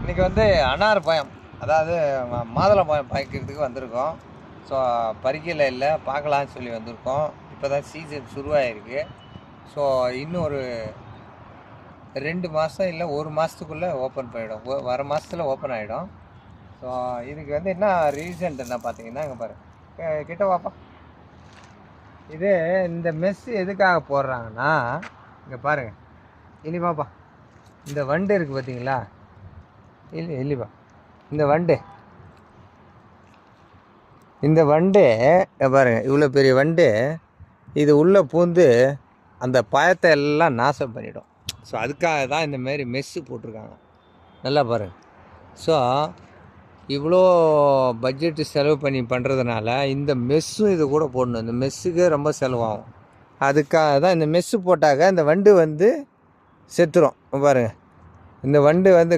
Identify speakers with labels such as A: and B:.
A: இன்றைக்கி வந்து அனார் பழம், அதாவது மாதுளை பழம் பறிக்கிறதுக்கு வந்திருக்கோம். ஸோ பறிக்கல இல்லை, பார்க்கலான்னு சொல்லி வந்திருக்கோம். இப்போ தான் சீசன் சுருவாயிருக்கு. ஸோ இன்னும் ஒரு 2 மாதம் இல்லை 1 மாதத்துக்குள்ளே ஓப்பன் பண்ணிவிடும். வர மாதத்தில் ஓப்பன் ஆகிடும். ஸோ இதுக்கு வந்து என்ன ரீசன்ட் என்ன பார்த்தீங்கன்னா, இங்கே பாரு, கிட்ட வாப்பா. இது இந்த மெஸ் எதுக்காக போடுறாங்கன்னா, இங்கே பாருங்கள், இனிப்பாப்பா இந்த வண்டு இருக்குது பார்த்தீங்களா, இல்லைப்பா, இந்த வண்டு பாருங்கள், இவ்வளோ பெரிய வண்டு இது உள்ளே பூந்து அந்த பழத்தை எல்லாம் நாசம் பண்ணிடும். ஸோ அதுக்காக தான் இந்தமாரி மெஸ்ஸு போட்டிருக்காங்க. நல்லா பாருங்கள். ஸோ இவ்வளோ பட்ஜெட்டு செலவு பண்ணி பண்ணுறதுனால இந்த மெஸ்ஸும் இது கூட போடணும். இந்த மெஸ்ஸுக்கு ரொம்ப செலவாகும். அதுக்காக தான் இந்த மெஸ்ஸு போட்டாக்க இந்த வண்டு வந்து செத்துரும். பாருங்கள், இந்த வண்டு வந்து